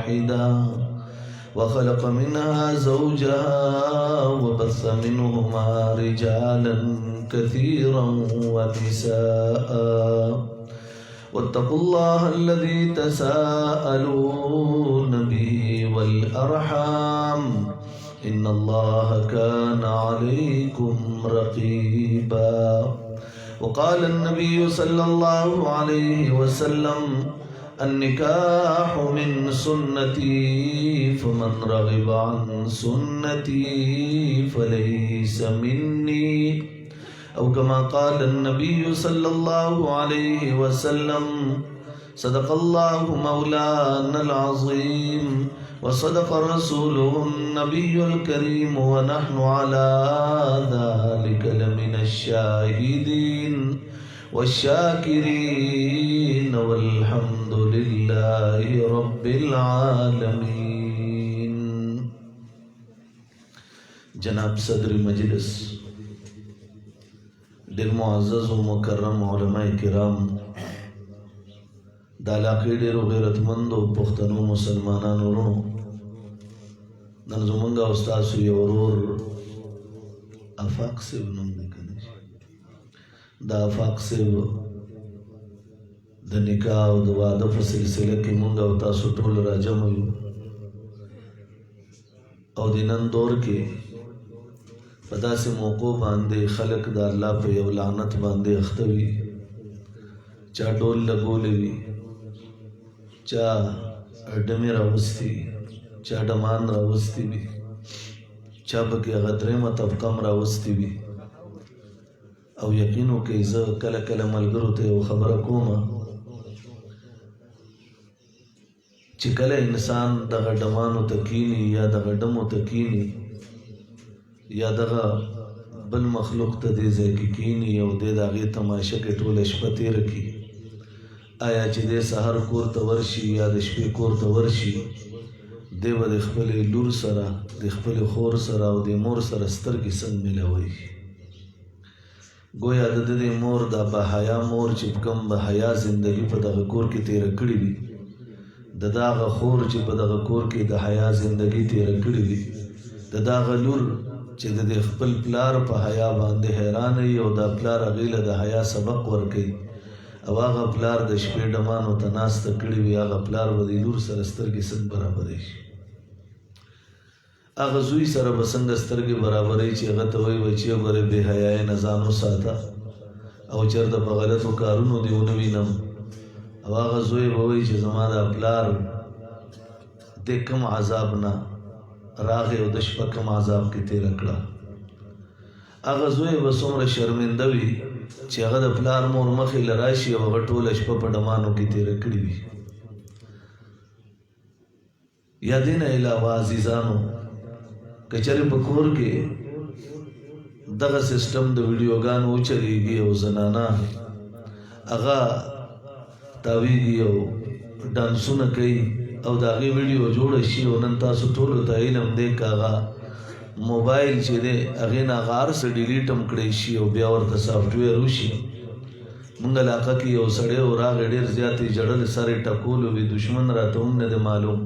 واحدا وخلق منها زوجها وبث منهما رجالا كثيرا ونساء واتقوا الله الذي تساءلون به والأرحام إن الله كان عليكم رقيبا وقال النبي صلى الله عليه وسلم النكاح من سنتي فمن رغب عن سنتي فليس مني أو كما قال النبي صلى الله عليه وسلم صدق الله مولانا العظيم وصدق رسوله النبي الكريم ونحن على ذلك لمن الشاهدين والشاكرين والحمد لله رب العالمين. جناب صدر مجلس ډېر معزز و مکرم علماء کرام، د علاقې ډېرو غیرتمندو پښتنو مسلمانانو ورونو، نن زمونږ او ستاسو یو ورور افاق صاحب نوم دی که نه، د افاق صاحب د نکاح او د واده په سلسله کې مونږ او تاسو ټول راجمع یو او د نن دور کې په داسې موقع باندې خلک د الله په یو لعنت باندې اخته وي، چا ډول لګولی وي، چا ډمې راوستي، چا ډمان راوستي وي، چا پکې هغه درېیمه طبقه هم راوستي وي. او یقین وکړئ زه کله کله ملګرو ته یو خبره کومه چې کله انسان دغه ډمانو ته کیني یا دغه ډمو ته کیني یا دغه بل مخلوق ته دې ځای کې کیني او دې د هغې تماشه کې ټوله شپه تېره کړي، آیا چې دې سحر کور ته ورشي یا د شپې کور ته ورشي، دی به د خپلې لور سره د خپلې خور سره او د مور سره سترګې څنګه میلاوي؟ گویا د دې مور دا بحیا مور چې کوم بحیا زندگی په دغه کور کې تېره کړې وي، د دغه خور چې په دغه کور کې د حیا زندگی تېره کړې وي، د دغه لور چې د خپل پلار په حیا باندې حیران وي او دا پلار هغې له د حیا سبق ورکوي، او هغه پلار د شپې ډمانو ته ناسته کړې وي، هغه پلار به د لور سره سترګې څنګه برابرې شي؟ هغه زوی سره به څنګه سترګې برابرې چې هغه ته وایي بچیه ګورې بې حیایۍ نه ځان وساته او چېرته په غلطو کارونو دې ونه وینم، او هغه زوی به وایي چې زما دا پلار د کوم عذاب نه راغی او د شپه کوم عذاب کې تېره کړه. هغه زوی به څومره شرمنده وي چې هغه د پلار مور مخې له راشي او هغه ټوله شپه په ډمانو کې تېره کړې وي. یا دې نه علاوه عزیزانو، که چېرې په کور کې دغه سسټم د ویډیوګانو وچلېږي او زنانه هغه تاویږي او ډانسونه کوي او د هغې ویډیو جوړه شي، او نن تاسو ټولو ته علم دی که هغه موبایل چې دی هغې نه هغه هر څه ډیلیټ هم کړی شي او بیا ورته سافټویر وشي. مونږ علاقه کې یو سړی و راغی، ډېر زیاتې ژړل، سر یې ټکولو وي، دشمن راته هم نه دی معلوم،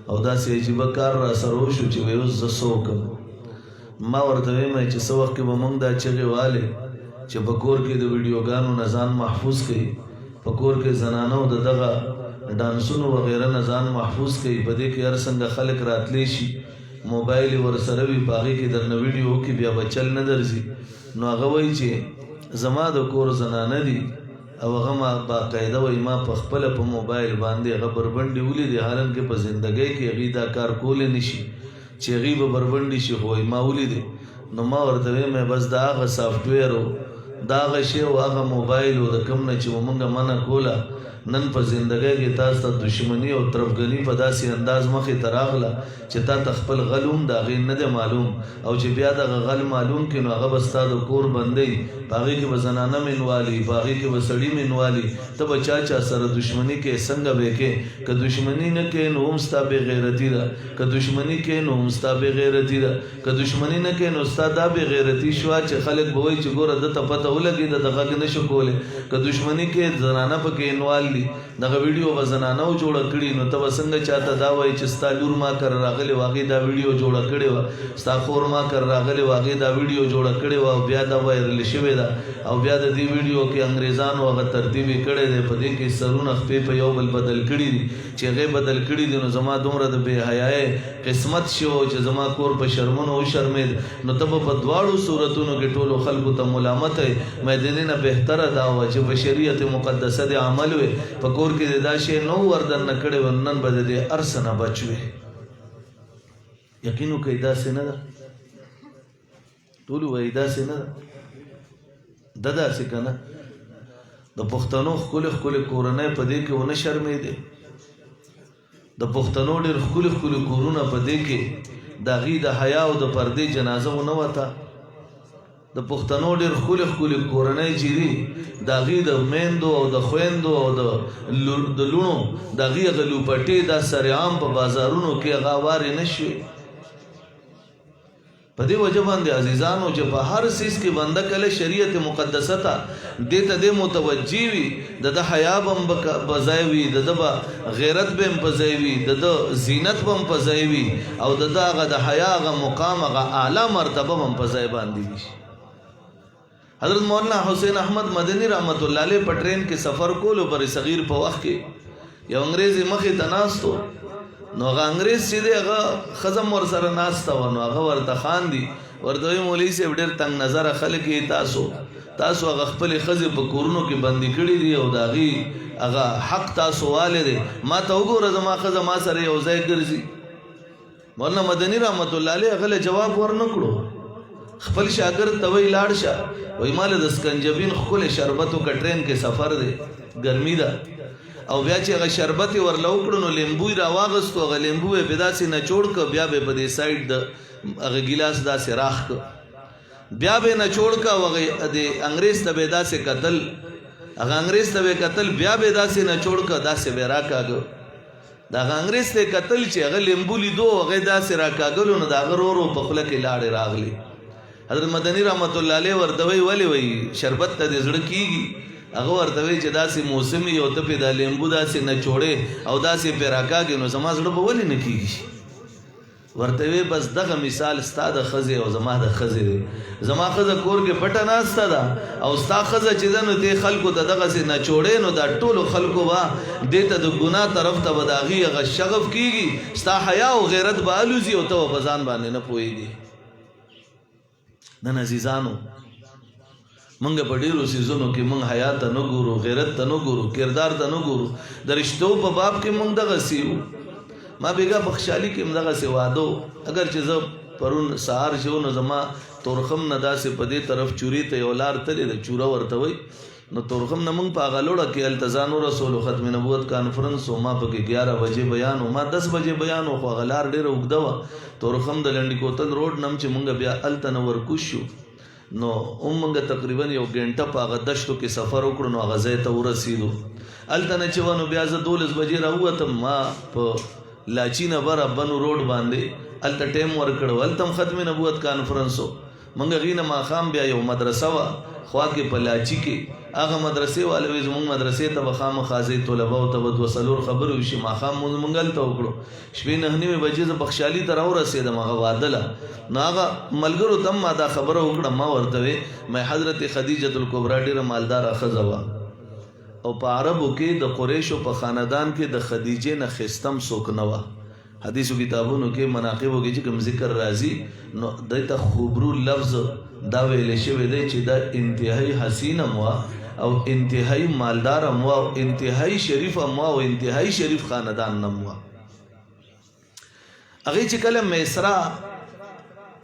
او داسې عجیبه کار را سره وشو چې وایي اوس زه څه وکړم؟ ما ورته ویمه چې څه وخت کې به مونږ دا چغې والې چې په کور کې د ویډیوګانو نه ځان محفوظ کوي، په کور کې زنانو د دغه ډانسونو وغیره نه ځان محفوظ کوي، په دې کې هر څنګه خلک راتلی شي، موبایل یې ورسره وي، په هغې کې درنه ویډیو وکړي، بیا به چل نه درځي. نو هغه وایي چې زما د کور زنانه دي او هغه ما باقاعده وایي ما په خپله په موبایل باندې هغه بربنډې ولیدې، حالانکې په زندګۍ کې هغې دا کار کولی نه شي چې هغې به بربنډې شي، خو وایي ما ولیدې. نو ما ورته ویمه بس دا هغه سافټویر و، دا هغه شی و، هغه موبایل و د کوم نه چې مونږ منع کوله، نن په زندګۍ کې تاسو ته دشمني او طرفګني په داسې انداز مخې ته راغله چې تا ته خپل غل هم د هغې نه دی معلوم، او چې بیا دغه غل معلوم کړي نو هغه به ستا د کور بندوي، په هغې کې به زنانه منوالي، په هغې کې به سړي منوالي، ته به چا سره دشمني کې څنګه به کې؟ که دشمني نه کې نو هم ستا بې غیرتي ده، که دشمني کې نو هم ستا بې غیرتي ده، که دشمني نه کې نو ستا دا بې غیرتي شوه چې خلک به وایي چې ګوره ده ته پته ولګېده د غږ نه شو کولی، که دشمني کې زنانه پکې انوال دي دغه ویډیو به زنانو جوړه کړي نو ته به څنګه چاته دا وایي چې ستا لور ما کر راغلی و هغې دا ویډیو جوړه کړې وه ستا خور ما کر راغلی و هغې دا ویډیو جوړه کړې وه او بیا دا وایرل شوې ده او بیا د دې ویډیو کې انګریزانو هغه ترتیب یې کړی دی په دې کې سرونه خپې په یو بل بدل کړي دي چې هغې بدل کړي دي نو زما دومره د بې حیایۍ قسمت شو چې زما کور په شرمونو وشرمېد نو ته به په دواړو صورتونو کې ټولو خلکو ته ملامت یې مې د دې نه بهتره دا وه چې په شریعت مقدسه د عمل وې په کور کې د دا شی نو وردن نه کړی و نن به د دې هر څه نه بچ وې یقین وکړئ داسې نه ده ټول وایي داسې نه ده ده داسې که نه د پښتنو ښکلې ښکلې کورنۍ په دې کې ونه شرمېدې د پښتنو ډېر ښکلي ښکلي کورونه په دې کې د هغې د حیا او د پردې جنازه ونه وته د پښتنو ډېر ښکلي ښکلي کورنۍ چې دي د هغې د میندو او د خویندو او د لوڼو د هغې هغه لوپټې دا سرعام په بازارونو کې هغه هوارې نه شوې په دې وجه باندې عزیزانو چې په هر څیز کې بنده کله شریعت مقدسه ته دې ته دې متوجه وي د ده حیا به هم په ځای وي د ده به غیرت به هم په ځای وي د ده زینت به هم په ځای وي او د ده هغه د حیا هغه مقام هغه اعلی مرتبه به هم په ځای باندې وي حضرت مولانا حسین احمد مدنی رحمت الله علیه په ټرین کې سفر کولو پر صغیر په وخت کې یو انګریز مخې ته ناست و نو هغه انګریز چې دی هغه ښځه هم ورسره ناسته وه نو هغه ورته خاندي ورته وایي مولوي صاحب ډېر تنګ نظره خلک یې تاسو هغه خپلې ښځې په کورونو کې بندي کړي دي او د هغې هغه حق تاسو والی دی ما ته وګوره زما ښځه ما سره یو ځای ګرځي مولانا مدني رحمت الله علیه هغه له جواب ورنه کړو خپل شاګرد ته وایي لاړ شه وایي ما له د سکنجبین ښکلی شربت وکړه ټرین کې سفر دی ګرمي ده او بیا چې هغه شربت یې ورله وکړو نو لیمبو یې راواغستو هغه لیمبو یې پې داسې نچوړ کړه بیا به یې په دې سایډ د هغه ګیلاس داسې راخ کړه بیا به یې نچوړ کړه او هغه د انګریز ته به یې داسې کتل هغه انګریز ته به یې کتل بیا به یې داسې نچوړ کړه داسې به یې راکاږه د هغه انګریز ته یې کتل چې هغه لیمبو لیدو هغه یې داسې راکاږلو نو د هغه ورو ورو په خوله کې لاړې راغلې حضرت مدني رحمت الله علیه ورته وایي ولې وایي شربت ته دې زړه کېږي هغه ورته وایي چې داسې موسم وي او ته پې دا لیمبو داسې نچوړې او داسې پې راکاږې نو زما زړه به ولې نه کېږي ورته وایي بس دغه مثال ستا د ښځې او زما د ښځې دی زما ښځه کور کې پټه ناسته ده او ستا ښځه چې ده نو دې خلکو ته دغسې نچوړې نو دا ټولو خلکو به دې ته د ګناه طرف ته به د هغې هغه شغف کېږي ستا حیا او غیرت به الوځي او ته به په ځان باندې نه پوهېږي نن عزیزانو منګ په ډیرو سیزونو کې منګ حیا ته نه ګورو غیرت ته نه ګورو کردار ته نه ګورو د رشتو په باب کې منګ دغسې یو ما بیګا بخشالي کې هم دغسې واده اگر چې زه پرون سهار چې و نو زما تورخم نه داسې په دې طرف چوري ته یو لار تلې ده چوره ورته وایي نو تورخم نه موږ په هغه لوړه کې هلته ځان ورسولو ختم نبوت کانفرنس و ما پکې 11 بجې بیان و ما 10 بجې بیان و خو هغه لار ډېره اوږده وه تورخم د لنډي کوتل روډ نه هم چې موږ بیا هلته نه ورکوز شو نو موږ تقریبا یو ګنټه په هغه دشتو کې سفر وکړو نو هغه ځای ته ورسېدو هلته نه چې وه نو بیا زه 12 بجې راووتم ما په لاچي نه بره بنو روډ باندې هلته ټایم ورکړو هلته هم ختم نبوت کانفرنس و موږ هغې نه ماښام بیا یو مدرسه وه خوا کې په لاچي کې هغه مدرسې والا وایي زموږ مدرسې ته به خامخا ځئ طلباو ته به 2-4 خبرې وشي ماښام موږ هلته وکړو شپې 9:30 بجې زه بخشالي ته راورسېدم هغه واده له نو هغه ملګرو ته هم ما دا خبره وکړه ما ورته وې مې حضرت خدیجة الکبرا ډېره مالداره ښځه وه او په عربو کې د قریشو په خاندان کې د خدیجې نه ښایسته څوک نه وه حدیثو کتابونو کې مناقبو کې چې کوم ذکر راځي نو دې ته خوبرو لفظ دا ویل شوی دی چې دا انتهایی حسین هم وه او انتهایی مالدار هم وه او انتهایی شریف هم وه او انتهایی شریف خاندان هم وه هغې چې کله میسرا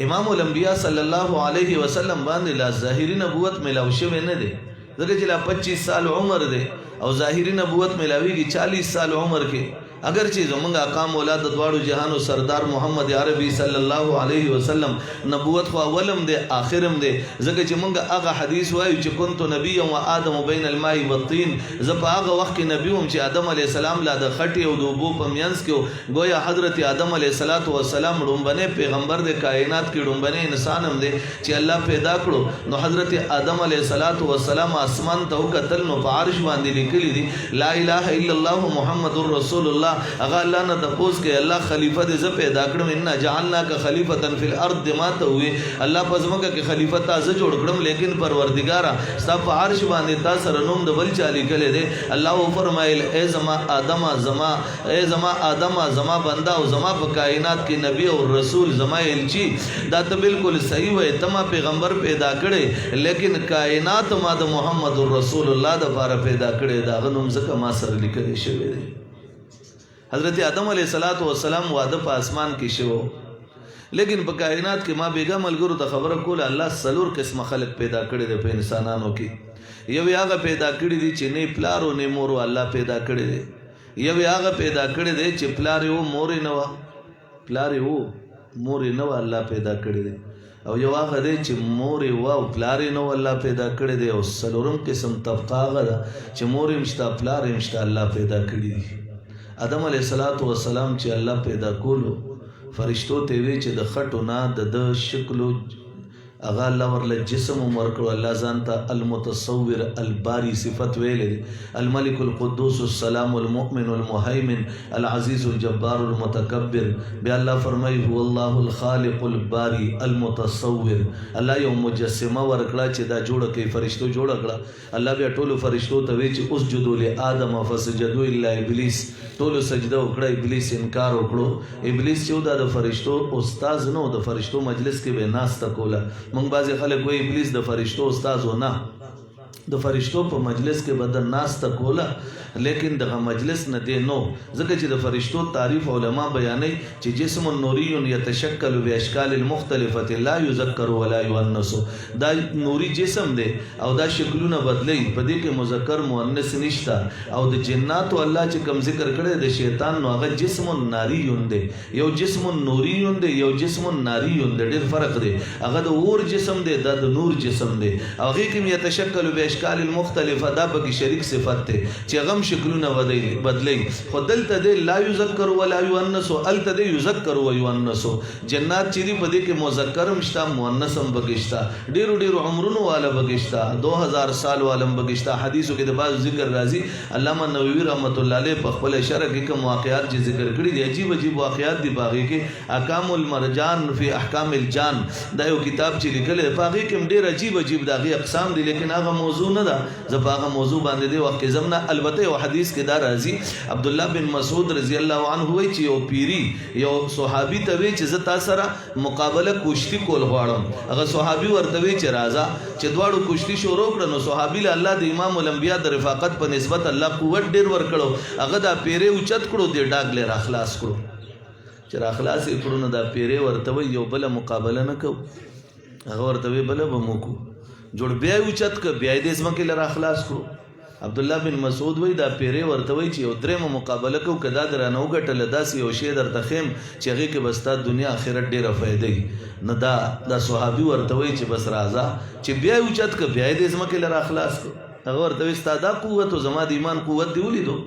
امام الانبیاء صلی الله علیه وسلم باندې لا ظاهري نبوت ملاو شوی نه دی ځکه چې لا 25 سال عمر دی او ظاهري نبوت ملاویږي 40 سال عمر کې اگر چې زمونږ آقا مولا د دواړو جهانو سردار محمد عربي صلی الله علیه وسلم نبوت خو اولم دی آخرم دی ځکه چې مونږ هغه حدیث وایو چې كنت نبیا و آدم بین الماء والطین زه په هغه وخت کې نبی وم چې آدم علیه السلام لا د خټې او د اوبو په منځ کې گویا حضرت آدم علیه السلام ډومبنه پیغمبر د کائنات کې ډومبنه انسان هم دی چې الله پیدا کړو نو حضرت آدم علیه السلام اسمان ته وکتل نو په عرش باندې لیکلي دي لا اله الا الله محمد رسول الله اغه الله نه تپوس کې الله خلیفہ دې ز پیدا کړم ان جعلناک خلیفۃ فی الارض ما ته وي الله پزماکه کې خلیفہ تاسو جوړ کړم لیکن پروردگارا سب عرش باندې تاسو سره نوم د بل چالي کړي دي الله فرمایل ای زما آدم زما بندا او زما په کائنات کې نبی او رسول زما الچی دا ته بالکل صحیح وای تما پیغمبر پیدا کړي لیکن کائنات ما د محمد رسول الله د لپاره پیدا کړي دا غنوم زکه ما سره لیکل شوی دی حضرت آدم علیہ السلام واده په اسمان کې شو لیکن په کائنات کې ما بیګا ملګرو ته خبره کوله الله سلور قسم خلق پیدا کړي دي په انسانانو کې یو هغه پیدا کړي دي چې نه پلار او نه مور الله پیدا کړي دي یو هغه پیدا کړي دي چې پلار او مور نه و پلار او مور نه و الله پیدا کړي دي او یو هغه دی چې مور او پلار نه و الله پیدا کړي دي او سلورم قسم طبقه هغه چې مور مشتا پلار مشتا الله پیدا کړي دي آدم علیہ السلام چې الله پیدا کولو فرشتو ته وی چې د خټو نه د شکل اغا الله ورله جسم ورکړو الله ځانته المتصور الباری صفت ویلې الملك القدوس السلام المؤمن المهيمن العزيز الجبار المتكبر بیا الله فرمایي هو الله الخالق الباری المتصور الله یو مجسمه ورکړه چې دا جوړه کوي فرشتو جوړه کړه الله بیا ټولو فرشتو ته وی چې اسجدوا لآدم فسجدوا الا ابلیس ټولو سجده وکړه ابلیس انکار وکړو ابلیس چې دا د فرشتو استاد نو د فرشتو مجلس کې به ناسته کوله مونږ بعضې خلک وایي ابلیس د فرشتو استاد و نه د فرشتو په مجلس کې بدن ناسته کوله لیکن دغه مجلس نه دی نو ځکه چې د فرشتو تعریف علما بیانوي چې جسم نوری یتشکل باشکال المختلفه لا یذکر ولا یؤنث دا نوري جسم دی او دا شکلونه بدلی په دې کې مذکر مؤنث نشته او د جنات او الله چې کوم ذکر کړي د شیطان نو هغه جسم ناری دی یو جسم نوری دی یو جسم ناری دی ډېر فرق دی هغه د اور جسم دی دا د نور جسم دی او هغه کې یتشکل اشکال المختلفه دا به شریک صفت ته چې غم شکلونه بدلی خدل ته لا یذکر ولا یؤنث ال ته یذکر و یؤنث جنات چې دی په دې کې مذکر مشتا مؤنث هم بغشتا ډیرو عمرونو والا بغشتا 2000 سال والم بغشتا حدیثو کې د باز ذکر راځي علامه نووي رحمت الله علیه په خپل شرح کې کوم واقعات چې ذکر کړی دي عجیب واقعات دي باغی کې احکام المرجان فی احکام الجان دا یو کتاب چې لیکل دی باغی کې ډیر عجیب داغي اقسام دي لیکن هغه موضوع نه ده زپاغه موضوع باندې دی وخت زمنا البته یو حدیث کې دا راځي عبد الله بن مسعود رضی الله عنه وی چې یو پیری یو صحابي ته وی چې زتا سره مقابله کوشتي کول غواړم هغه صحابي ورته وی چې راځه چې دواړو کوشتي شروع کړه نو صحابي له الله د امام الانبیاء د رفاقت په نسبت الله قوت ډیر ورکړو هغه دا پیری اوچت کړو د ډاګ له اخلاص کړو چې اخلاص یې کړو نو دا پیری ورته وی یو بل مقابله نه کو هغه ورته وی بل به مو کو جوړ بیا اوچت ک بیا دې اسمه کې لره اخلاص کړو عبد الله بن مسعود وای دا پیری ورته وای چې یو درېمه مقابله کو کدا درانه وګټل داسې یو شی درته خیم چې هغه کې بستا دنیا آخرت ډیره فائدې نه دا صحابي ورته وای چې بس راځه چې بیا اوچت ک بیا دې اسمه کې لره اخلاص کړو هغه ورته وای ستاده قوت او زما د ایمان قوت دی ولیدو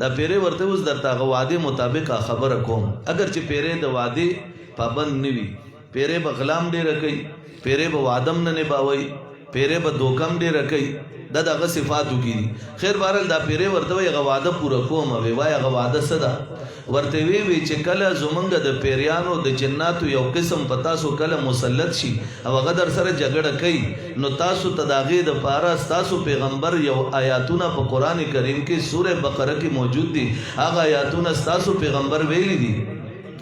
دا پیری ورته اوس درته هغه وعده مطابق خبره کوم اگر چې پیری د وعده پابند نوي پیری به غلام ډیره کوي پیری به وعدم نه نباوي پیره به دوکم ډیر کوي دغه صفاتو کې خیر بهرل دا پیره ورته وي غواده پوره کوم وي وای غواده صدا ورته وی چې کله زمونږ د پیریانو د جناتو یو قسم پتا سو کله مسلط شي او هغه در سره جګړه کوي نو تاسو تداغه د پاره تاسو پیغمبر یو آیاتونه په قران کریم کې سوره بقره کې موجود دي هغه آیاتونه تاسو پیغمبر ویلي دي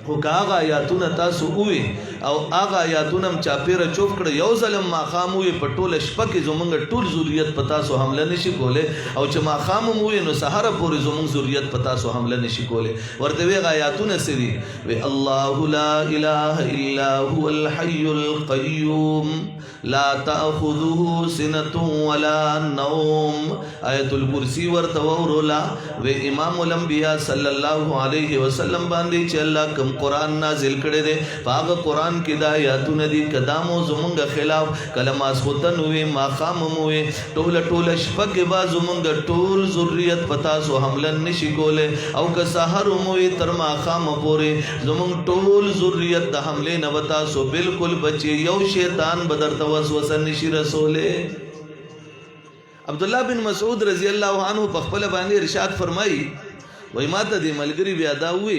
خو هغه آیاتونه تاسو وې او هغه آیاتونه چاپیره چوف کړ یو ظلم ماخام وي په ټوله شپه کې زمونږ ټول ذریت په تاسو حمله نشي کولی او چې ماخام وي نو سحر پورې زمونږ ذریت په تاسو حمله نشي کولی ورته وی آیاتونه سری وی الله لا اله الا هو الحي القيوم لا تأخذه سنة ولا نوم آیت الکرسی ورته ورولا و امام الانبیاء صلی الله علیه وسلم باندې چې الله کوم قران نازل کړي دي هغه قران کې دا آیاتونه دي کدامو زمونږ خلاف کلمات خوتن وي ماخام وي ټوله شپه کې با زمونږ ټول ذریت پتا سو حمله نشي کوله او که سحر وي تر ماخام پورې زمونږ ټول ذریت د حمله نه وتا سو بالکل بچي یو شیطان بدرته وسوسه نشي رسوله عبد الله بن مسعود رضی الله عنه په خپل باندې ارشاد فرمایي وای ماته د ملګری بیا دا وی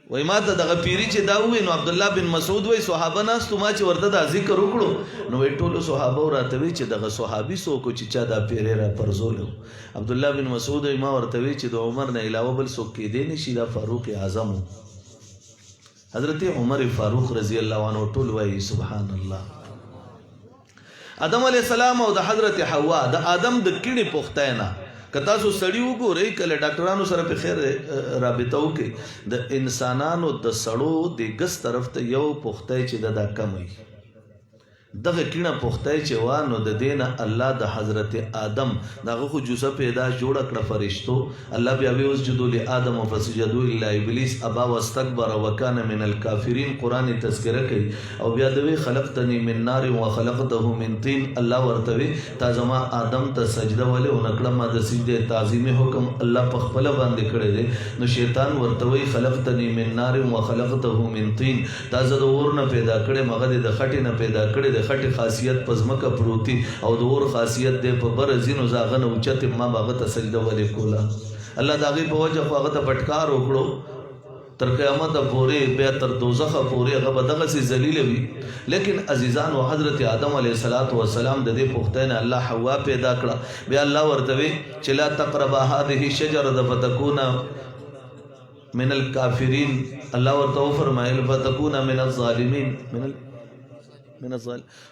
وای ماته دغه پیری چې دا وی نو عبد الله بن مسعود وای صحابه ناس ته ما چې ورته دا ذکر وکړو نو وی ټول صحابه راته وی چې دغه صحابي سو کو چې چا دا پیری را پرزولو عبد الله بن مسعود ما ورته وی چې د عمر نه علاوه بل څوک کې دی نشي دا فاروق اعظم حضرت عمر فاروق رضی الله عنه ټول وای سبحان الله آدم علیہ السلام او د حضرت حوا د آدم د کیڼې پختاینا کتا سو سړی وګورئ کله ډاکټرانو سره په خیر رابطه وکي د انسانانو د سړو د ګس طرف ته یو پختای چې د کمي دغه کیڼه پختای چې وانو د دینه الله د حضرت آدم دغه خو جوسه پیدا جوړ کړ فرشتو الله بیا به وسجدوا لآدم فسجدوا الا ابلیس ابا واستكبر وكان من الكافرين قران تذکرہ کوي او بیا دوی خلقتنی من نار وخلقته من طين الله ورته تا زما آدم ته سجده ولې ونکړه ما د سجده تعظیمی حکم الله په خپل باندې کړی دی نو شیطان ورته وی خلقتنی من نار وخلقته من طين تا زه د اور نه پیدا کړې مغه د خټې نه پیدا کړې خټي خاصیت پزمکه پروتي او د اور خاصیت د په برزینو زاغنه اوچت ما باغه ته سجده ولې کولا الله داغي په وجه هغه ته پټکار وکړو تر قیامت پورې بیا تر دوزخ پورې هغه دغه سي ذلیل وي لیکن عزیزان او حضرت آدم علیه السلام د دې پختینه الله حوا پیدا کړه بیا الله ورته چې لا تقربا هذه الشجره فتكون من الكافرين الله ورته فرمایل فتكون من الظالمين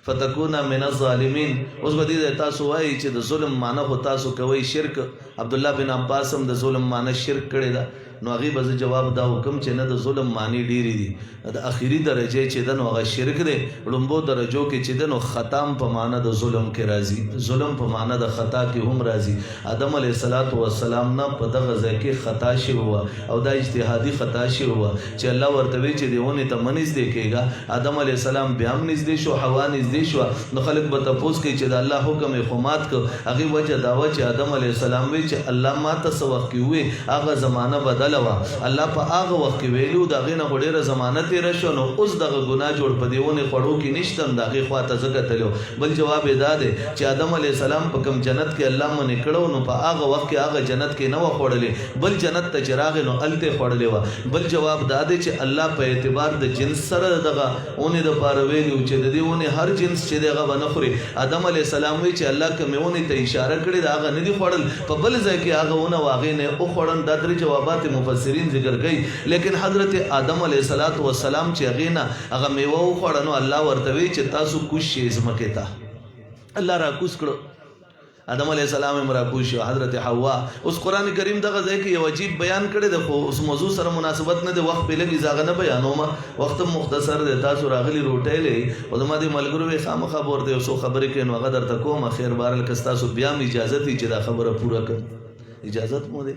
فتكون من الظالمين اوس بدی د تاسو وایي چې د ظلم معنی هو تاسو کوي شرک عبد الله بن عباس هم د ظلم معنی شرک کړی دا نو هغه به جواب دا حکم چې نه د ظلم معنی ډیری دي د اخیری درجه چې د نو هغه شرک دی لومبو درجو کې چې د نو ختم په معنی د ظلم کې راځي ظلم په معنی د خطا کې هم راځي آدم علیه السلام نه په دغه ځای کې خطا شي هوا او دا اجتهادي خطا شي هوا چې الله ورته وی چې دیونه ته منځ دی کېږي آدم علیه السلام بیا هم نږدې شو حوا نږدې شو نو خلک به تاسو کوي چې د الله حکم خمات کو هغه وجه داوا چې آدم علیه السلام وی چې الله ما ته سو وخت کې وي هغه زمانہ بدل الله په هغه وخت کې ویلو دا غینه غډیره ضمانت یې راشو نو اوس دغه ګناه جوړ پدیونه خړو کې نشتم دغه خواته زګه تلو بل جواب ادا ده چې آدم علی السلام په کوم جنت کې الله مونږ کړو نو په هغه وخت کې هغه جنت کې نه و خړلې بل جنت ته چراغ نو الته خړلې و بل جواب دا ده چې الله په اعتبار د جنس سره دغه اونې د پاره ویلو چې د دېونه هر جنس چې دغه ونخوري آدم علی السلام وی چې الله کومونه ته اشاره کړې دا هغه نه دی خړل په بل ځای کې هغه ونه واغې نه او خړن د درې جوابات مفسرین ذکر کوي لیکن حضرت آدم علیه السلام چې غینا هغه میوه خوړنو الله ورته وی چې تاسو کوم شی زمکه تا الله را کوس کړو آدم علیه السلام امرا کوشي حضرت حوا اوس قران کریم دغه ځای کې یو عجیب بیان کړی د خو اوس موضوع سره مناسبت نه دی وخت په لګي ځاغه نه بیانوم وخت مختصر دی تاسو راغلی روټېلې او د ماده ملګرو وي خامخا ورته اوسو خبرې کې نو غدر تکوم خیر بارل کستا سو بیا اجازه دي چې دا خبره پوره کړ اجازه مو دي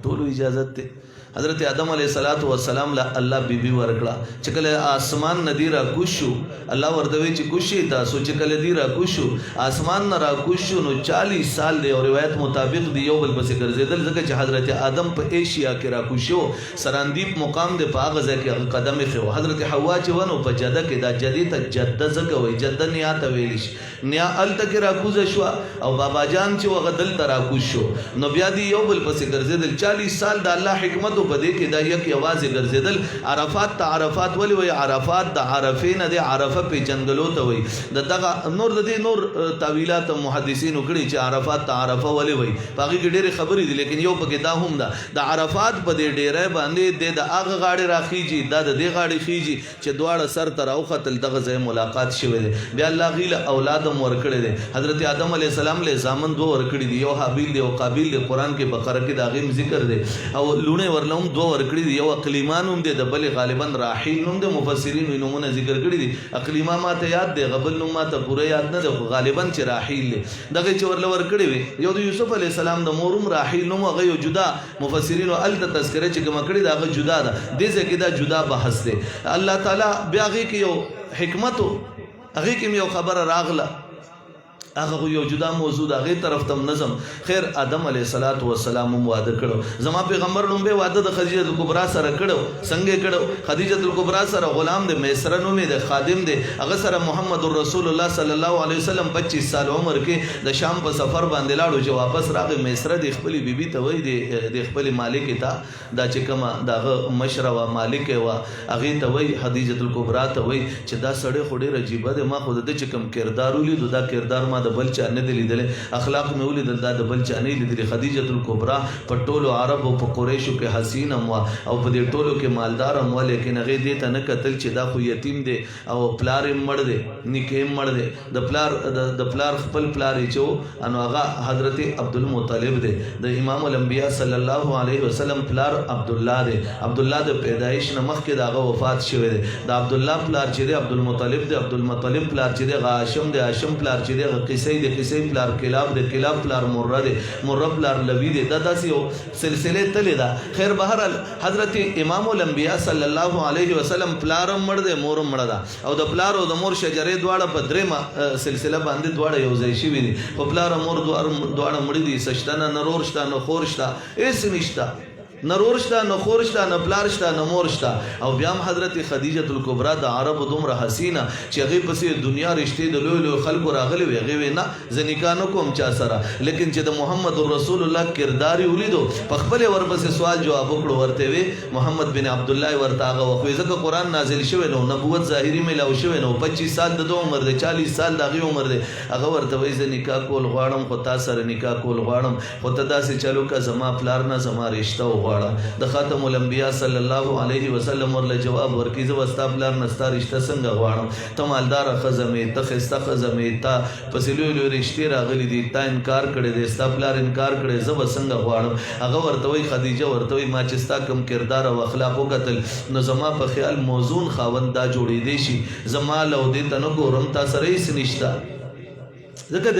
ټولو اجازه ته حضرت آدم علیہ السلام لا الله بیبي ورکړه چې کله اسمان ندی را کوشو الله ورته وی چې کوشي تاسو چې کله دی را کوشو اسمان نه را کوشو نو 40 سال دی او روایت مطابق دی یو بل پسې ګرځیدل ځکه چې حضرت آدم په ایشیا کې را کوشو سراندیپ مقام د پاغه ځکه قدم خو حضرت حوا چې ونو په جده کې دا جدید جده زګه وي جده نیات ویل شي نیا ال تک را کوز شو او بابا جان چې وغدل ترا کوشو نو بیا دی یو بل پسې ګرځیدل 40 سال د الله حکمت حکمت په دې کې دا یک یوازې ګرځیدل عرفات ته عرفات ولې وای عرفات د عرفې نه د عرفه پیچندلو ته وای د دغه نور د دې نور تعویلات محدثین وکړي چې عرفات ته عرفه ولې وای باقي ډېرې خبرې دي لیکن یو پکې دا هم ده د عرفات په دې ډېرې باندې د هغه غاړې راخیږي دا د دې غاړې خیږي چې دواړه سر ته راوختل دغه ځای ملاقات شوی دی بیا الله غیله اولاد هم ورکړی دی حضرت آدم علیه السلام له زامن دوه ورکړي دي یو حابیل دی او قابیل دی قرآن کې بقره کې د هغې ذکر دی او لوڼې ورله هم دوه ورکړي دي یو اقلیمان هم دی د بلې غالبا راحیل نوم دی مفسرین وایي نومونه ذکر کړي دي اقلیما ماته یاد دی غبل نوم ماته پوره یاد نه دی خو غالبا چې راحیل دی دغه چې ورله ورکړي وي یو د یوسف علیه السلام د مور هم راحیل نوم هغه یو جدا مفسرینو هلته تذکره چې کومه کړې ده هغه جدا ده دې ځای کې دا جدا بحث دی الله تعالی بیا هغې کې یو حکمت هغې کې یو خبره راغله هغه یو جدا موضوع د هغې طرف ته نظم خیر آدم علیه السلام هم واده کړو زما پیغمبر لومبی واده د خدیجه الکبرا سره کړو څنګه کړو خدیجه الکبرا سره غلام د میسره نوم د خادم دی هغه سره محمد رسول الله صلی الله علیه وسلم 25 سال عمر کې د شام په سفر باندې لاړو چې واپس راغی میسره د خپل بیبي ته وای د خپل مالک ته دا چې کومه دغه مشره وا مالک وا هغې ته وای خدیجه الکبرا ته وای چې دا سړی خو ډېر عجیبه دی ما خو د چې کوم کردار ولیدو دا کردار ما د بل چا نه دی لیدلی اخلاق مې ولیدل دا د بل چا نه لیدلی خدیجه الکبرا په ټولو عربو په قریشو کې حسین هم وه او په دې ټولو کې مالدار هم وه لیکن هغې دې ته نه کتل چې دا خو یتیم دی او پلار یې مړ دی نیکه یې مړ دی د پلار خپل پلار یې چې و نو هغه حضرت عبدالمطلب دی د امام الانبیا صلی الله علیه وسلم پلار عبدالله دی عبدالله د پیدایش نه مخکې د هغه وفات شوی دی د عبدالله پلار چې دی عبدالمطلب دی عبدالمطلب پلار چې دی هغه هاشم دی هاشم پلار چې دی هغه قصی دی قصی پلار کلاب دی کلاب پلار مره دی مره پلار لوی دی دا داسې یو سلسلې تلې ده خیر بهرحال حضرت امام الانبیا صلی الله علیه وسلم پلار هم مړ دی مور هم مړه ده او د پلار او د مور شجرې دواړه په درېمه سلسله باندې دواړه یو ځای شوي دي په پلار او مور دواړه مړي دي څه شته نه نرور شته نه خور شته هېڅ نشته نرور شته نه خور شته نه پلار شته نه مور شته او بیا هم حضرت خدیجه الکبرا د عربو دومره حسینه چې هغې پسې دنیا رشتې د لویو لویو خلکو راغلي وي هغې وی نه زه نکاح نه کوم چا سره لیکن چې د محمد رسول الله کردار یې ولیدو په خپل یې ورپسې سوال جواب وکړو ورته وی محمد بن عبدالله ورته هغه وخت وی ځکه قرآن نازل شوی نو نبوت ظاهري میلاو شوی نو 25 سال د ده عمر دی 40 سال د هغې عمر دی هغه ورته وی زه نکاح کول غواړم خو تا سره نکاح کول غواړم خو ته داسې چلو که زما پلار نه زما رشته وغواړه د خاتم الانبیا صلی الله علیه وسلم ورله جواب ورکړي زه به ستا پلار نه ستا رشته څنګه غواړم ته مالداره ښځه مې ته ښایسته ښځه مې تا پسې لوی لوی رشتې راغلي دي تا انکار کړی دی ستا پلار انکار کړی زه به څنګه غواړم هغه ورته وایي خدیجه ورته وایي ما چې ستا کوم کردار او اخلاق وکتل نو زما په خیال موزون خاوند دا جوړېدی شي زما له دې ته نه ګورم تا سره هېڅ نشته ځکه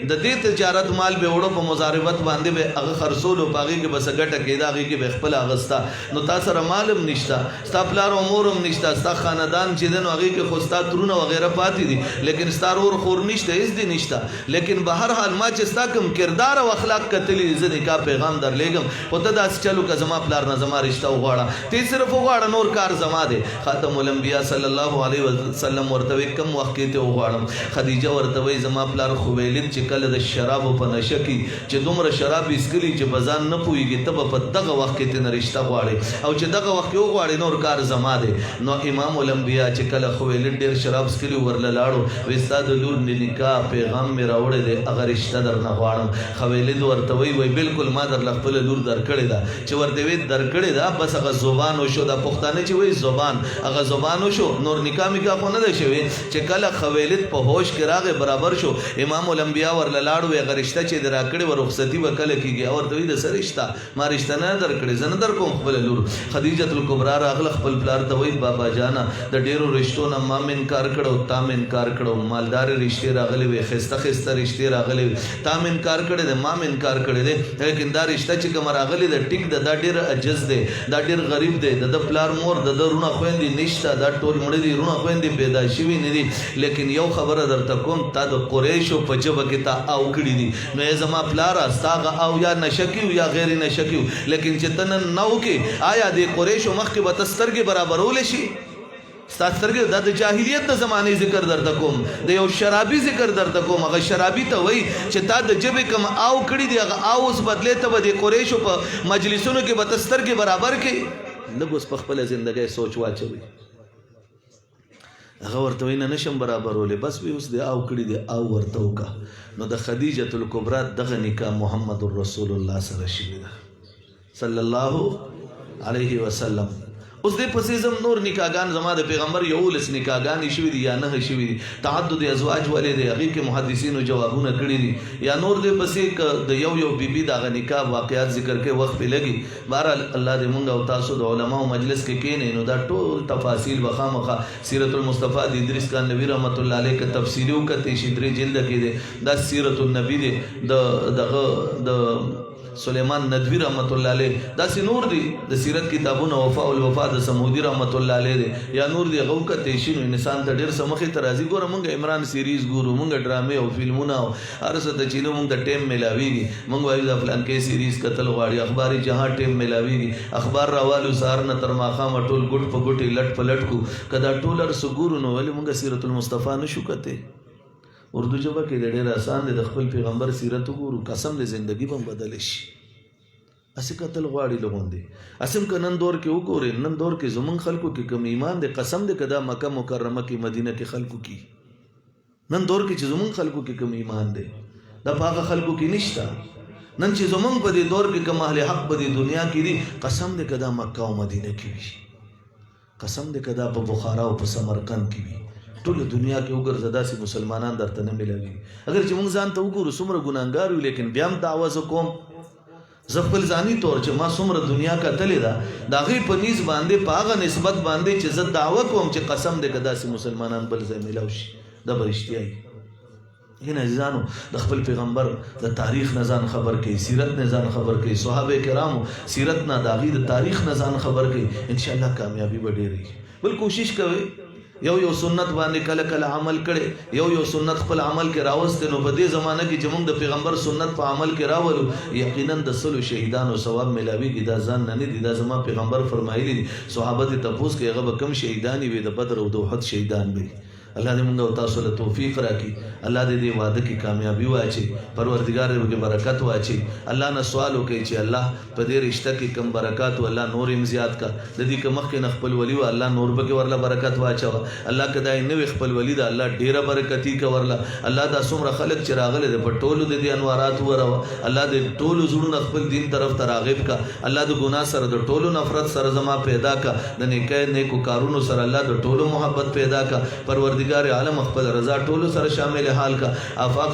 د دې تجارت مال به وړو په مضاربت باندې به هغه خرڅولو په هغې کې به څه ګټه کېده هغې کې به خپله اخسته نو تا سره مال هم نشته ستا پلار او مور هم نشته ستا خاندان چې دی نو هغې کې خو ستا ترونه وغیره پاتې دي لیکن ستا رور خور نشته هېڅ دې نشته لیکن به هر حال ما چې ستا کوم کردار او اخلاق کتلي زه نکاح پیغام درلیږم خو ته داسې چلو که زما پلار نه زما رشته وغواړه ته صرف وغواړه نور کار زما دی خاتم الانبیا صلی الله علیه وسلم ورته وایي کم وخت کې ته وغواړم خدیجه ورته وایي زما پلار خویلید چې کله د شرابو په نشه کې چې دومره شراب اسکلي چې په ځان نه پوهېږي ته به په دغه وخت کې ترنه رشته غواړې او چې دغه وخت کې وغواړې نور کار زما دی نو امام الانبیا چې کله خویلید ډېر شراب څکلي ورله لاړو وایي ستا د لور د نکاح پیغام مې راوړی دی هغه رشته درنه غواړم خویلید ورته وایي بالکل ما درله خپله لور درکړې ده چې ورته وایي درکړې ده بس هغه زبان وشو دا پښتانه چې وایي زبان هغه زبان وشو نور نکاح میکاح خو نه ده شوی چې کله خویلید په هوش کې راغی برابر شو امام الانبیا ورله لاړو هغه رشته چې د راکړې وه رخصتي به کله کېږي او ورته وایي د څه رشته ما رشته نه درکړې زه نه در کوم خپله لور خدیجة الکبرا راغله خپل پلار ته وایي بابا جانه د ډېرو رشتو نه ما م انکار کړو تا م انکار کړو مالدارې رشتې راغلې وې ښایسته ښایسته رشتې راغلې وې تا م انکار کړی دی ما م انکار کړی دی لیکن دا رشته چې کومه راغلې ده ټیک ده دا ډېر عجز دی دا ډېر غریب دی د ده پلار مور د ده رونه خویندې نشته دا ټول مړه دي رونه خویندې پیدا شوي نه دي لیکن یو خبره درته کوم تا د قریشو په جبه کې تا او کړي دي نو یې زما پلاره ستا هغه او یا نشه کیو یا غیر نشه کیو لیکن چې ته نن نه وکې آیا د قریشو مخکې به ته سترګې برابرولی شي ستاسو سترګې دا د جاهلیت د زمانې ذکر درته کوم د یو شرابي ذکر درته کوم هغه شرابي ته وایي چې تا د ژبې کوم آو کړي دي هغه آو اوس بدلې ته به د قریشو په مجلسونو کې به ته سترګې برابر کړي لږ اوس په خپله زندګۍ سوچ واچوي هغه ورته وایي نه نشم برابرولی بس وی اوس د آو کړي دي آو ورته وکړه نو د خدیجة الکبرا دغه نکاح محمد رسول الله سره شوې ده صلی الله علیه وسلم اوس دې پسې زم نور نکاحګان زما د پیغمبر 11 نکاحګانې شوي دي یا 9 شوي دي تعدد ازواج ولې دی هغې کې محدثینو جوابونه کړي دي یا نور دې پسې د یو بیبي د هغه نکاح واقعات ذکر کوي وخت پې لګي بهرحال الله دې مونږ او تاسو د علماو مجلس کې کښېنئ نو دا ټول تفاصیل به خامخا سیرت المصطفی د ادریس خان نبي رحمت الله علیه که تفصیلي وکتئ شي 3 جلده کې دی دا سیرت النبي دی د سلیمان ندوی رحمت الله علیه داسې نور دي د سیرت کتابونه وفاء الوفا د سمودی رحمت الله علیه دی یا نور دي هغه وکتئ شي نو انسان ته ډېر څه مخې ته راځي ګوره مونږ عمران سیریز ګورو مونږ ډرامې او فلمونه او هر څه ته چې نو مونږ ته ټیم میلاویږي مونږ وایو د فلان کې سیریز کتل غواړي اخباري جهان ټیم میلاویږي اخبار راوالو سهار نه تر ماښامه ټول ګوټ په ګوټې لټ په لټ کو که دا ټول هر څه ګورو نو ولې مونږ سیرت المصطفی نشو کتلی اردو ژبه کې د ډېر آسان دی د خپل پیغمبر سیرت وګورو قسم د زندګي به هم بدل شي اسې کتل غواړي لغوندې اسم که نن دور کې وګورې نن دور کې زمونږ خلکو کې کم ایمان دی قسم دی که دا مکه مکرمه کې مدینه کې خلکو کې نن دور کې چې زمونږ خلکو کې کم ایمان دی دا په هغه خلکو کې نشته نن چې زمونږ په دې دور کې کم اهل حق په دې دنیا کې دي قسم دی که دا مکه او مدینه کې وي قسم دی که دا په بخارا او په سمرقند کې وي ټول دنیا کې وګرځه داسې مسلمانان درته نه ملوي اگر چې موږ ځان ته وګورو څومره ګناهګار یو لیکن بیا هم دعوه زه کوم زه خپل ځاني طور چې ما څومره دنیا کتلې ده د هغې په نیز باندې په هغه نسبت باندې چې زه دعوه کوم چې قسم دی که داسې مسلمانان بل ځای میلاو شي دا به رښتیا وي هین عزیزانو د خپل پیغمبر د تاریخ نه ځان خبر کوي سیرت نه ځان خبر کوي صحابه کرامو سیرت نه د هغې د تاریخ نه ځان خبر کوي انشاءالله کامیابي به ډېرې بل کوشش کوئ یو سنت باندې کله کله عمل کړي یو سنت خپل عمل کې راوستې نو په دې زمانه کې چې موږ د پیغمبر سنت په عمل کې راولو یقینا د سلو شهیدانو ثواب ملاویږي دا ځان نه دي دا زما پیغمبر فرمایلی دي صحابه ته تپوس کوي هغه به کم شهیدان وي د بدر او د احد شهیدان وي الله دې موږ او تاسو له توفیق راکړي الله دې وعده کې کامیابی واچي پروردګار دې کې برکت واچي الله نه سوال وکړي چې الله په دې رشته کې کم برکات او الله نور هم زیات کا د دې کې مخکې نه خپل ولی او الله نور به کې ورله برکت واچو الله کدا نه خپل ولی دا الله ډیره برکتی کا ورله الله دا څومره خلق چې راغله د پټولو د دې انوارات ورو الله دې ټولو زړونو خپل دین طرف ته راغب کا الله د ګناه سره د ټولو نفرت سره زما پیدا کا د نیکو کارونو سره الله د ټولو محبت پیدا کا پروردګار عالم خپل رضا ټولو سره شامل حال کا آفاق